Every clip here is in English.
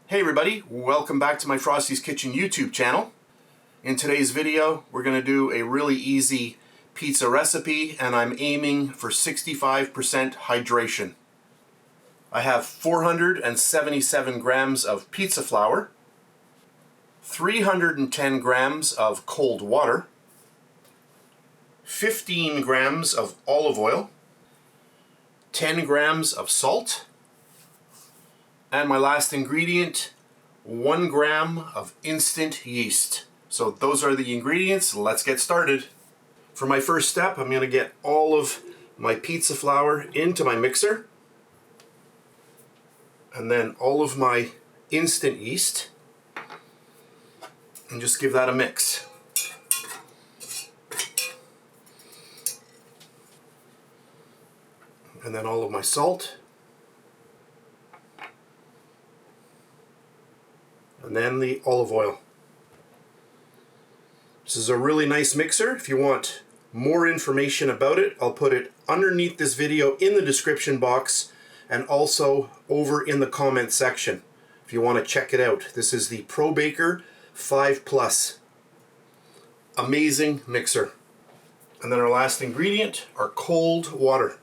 Hey everybody, welcome back to my Frosty's Kitchen YouTube channel. In today's video, we're going to do a really easy pizza recipe, and I'm aiming for 65% hydration. I have 477 grams of pizza flour, 310 grams of cold water, 15 grams of olive oil, 10 grams of salt, and my last ingredient, 1 gram of instant yeast. So those are the ingredients. Let's get started. For my first step, I'm going to get all of my pizza flour into my mixer, and then all of my instant yeast, and just give that a mix. And then all of my salt. And then the olive oil. This is a really nice mixer. If you want more information about it, I'll put it underneath this video in the description box and also over in the comment section if you want to check it out. This is the Pro Baker 5 Plus. Amazing mixer. And then our last ingredient, our cold water.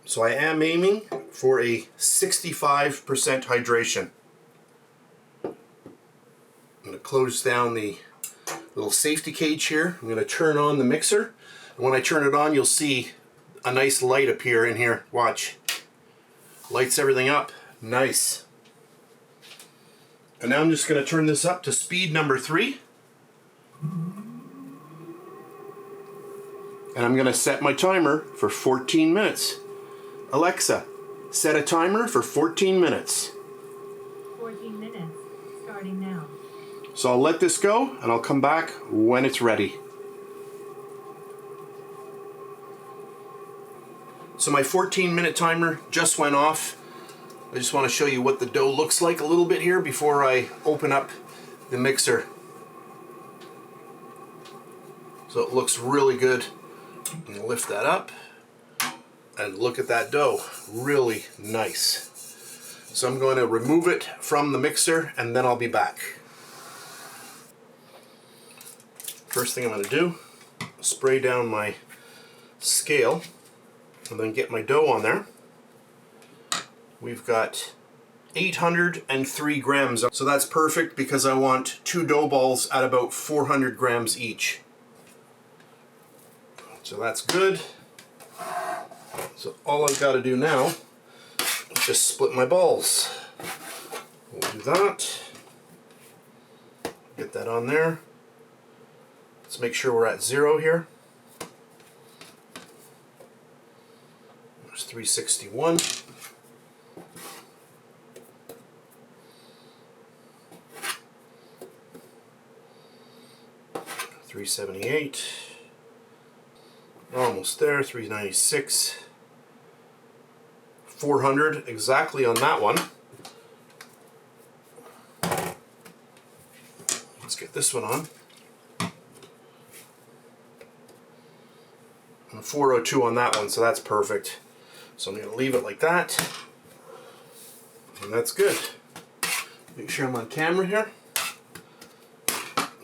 So I am aiming for a 65% hydration. I'm going to close down the little safety cage here. I'm going to turn on the mixer. And when I turn it on, you'll see a nice light appear in here. Watch. Lights everything up. Nice. And now I'm just going to turn this up to speed number 3. And I'm going to set my timer for 14 minutes. Alexa, set a timer for 14 minutes. 14 minutes, starting now. So I'll let this go, and I'll come back when it's ready. So my 14-minute timer just went off. I just want to show you what the dough looks like a little bit here before I open up the mixer. So it looks really good. I'm going to lift that up. And look at that dough, really nice. So I'm going to remove it from the mixer and then I'll be back. First thing I'm going to do, spray down my scale and then get my dough on there. We've got 803 grams, so that's perfect because I want 2 dough balls at about 400 grams each. So that's good. So all I've got to do now is just split my balls. We'll do that. Get that on there. Let's make sure we're at 0 here. There's 361. $378. Almost there. 396. 400 exactly on that one. Let's get this one on. And 402 on that one, so that's perfect. So I'm going to leave it like that. And that's good. Make sure I'm on camera here.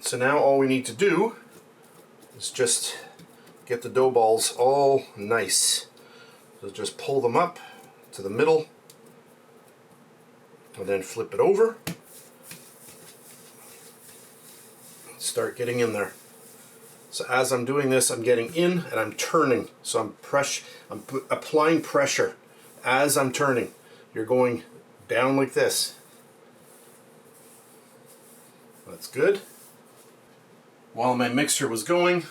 So now all we need to do is just get the dough balls all nice. So just pull them up to the middle and then flip it over. Start getting in there. So as I'm doing this, I'm getting in and I'm turning. So I'm applying pressure as I'm turning. You're going down like this. That's good. While my mixture was going,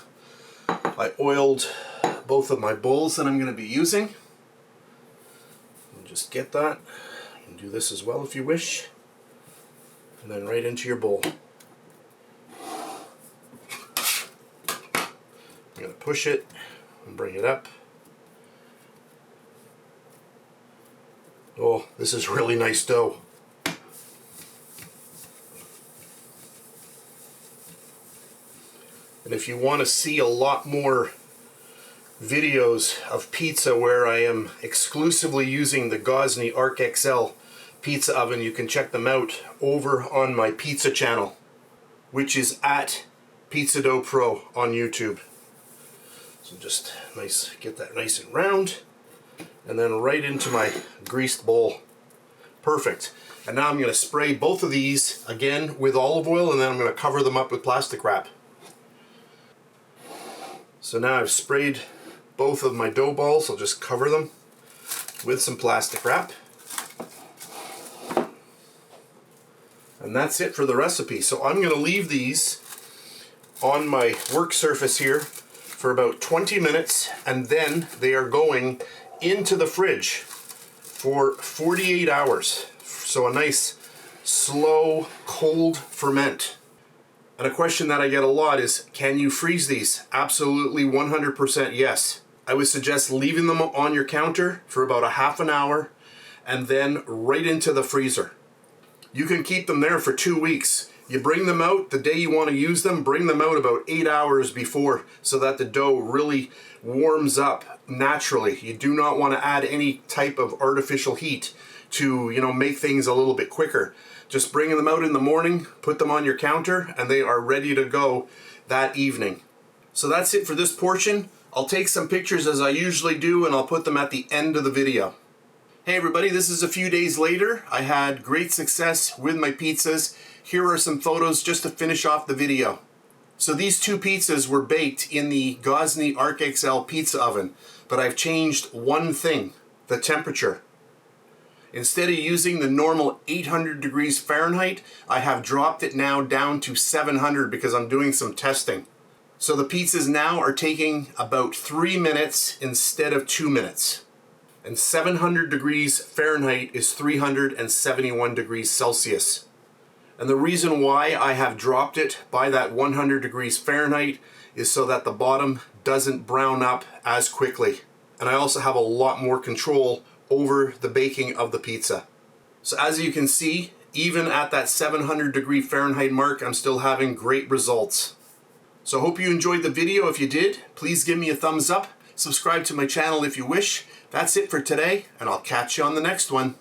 I oiled both of my bowls that I'm going to be using. Just get that. You can do this as well if you wish. And then right into your bowl. I'm going to push it and bring it up. Oh, this is really nice dough. And if you want to see a lot more videos of pizza where I am exclusively using the Gozney Arc XL pizza oven, you can check them out over on my pizza channel, which is at Pizza Dough Pro on YouTube. So just nice, get that nice and round, and then right into my greased bowl. Perfect. And now I'm going to spray both of these again with olive oil, and then I'm going to cover them up with plastic wrap. So now I've sprayed both of my dough balls. I'll just cover them with some plastic wrap. And that's it for the recipe. So I'm going to leave these on my work surface here for about 20 minutes, and then they are going into the fridge for 48 hours. So a nice slow cold ferment. And a question that I get a lot is, can you freeze these? Absolutely 100% yes. I would suggest leaving them on your counter for about a half an hour and then right into the freezer. You can keep them there for 2 weeks. You bring them out the day you want to use them, bring them out about 8 hours before so that the dough really warms up naturally. You do not want to add any type of artificial heat to, make things a little bit quicker. Just bring them out in the morning, put them on your counter, and they are ready to go that evening. So that's it for this portion. I'll take some pictures as I usually do, and I'll put them at the end of the video. Hey everybody, this is a few days later. I had great success with my pizzas. Here are some photos just to finish off the video. So these two pizzas were baked in the Gozney Arc XL pizza oven, but I've changed one thing, the temperature. Instead of using the normal 800 degrees Fahrenheit, I have dropped it now down to 700 because I'm doing some testing. So the pizzas now are taking about 3 minutes instead of 2 minutes. And 700 degrees Fahrenheit is 371 degrees Celsius. And the reason why I have dropped it by that 100 degrees Fahrenheit is so that the bottom doesn't brown up as quickly. And I also have a lot more control over the baking of the pizza. So as you can see, even at that 700 degree Fahrenheit mark, I'm still having great results. So I hope you enjoyed the video. If you did, please give me a thumbs up. Subscribe to my channel if you wish. That's it for today, and I'll catch you on the next one.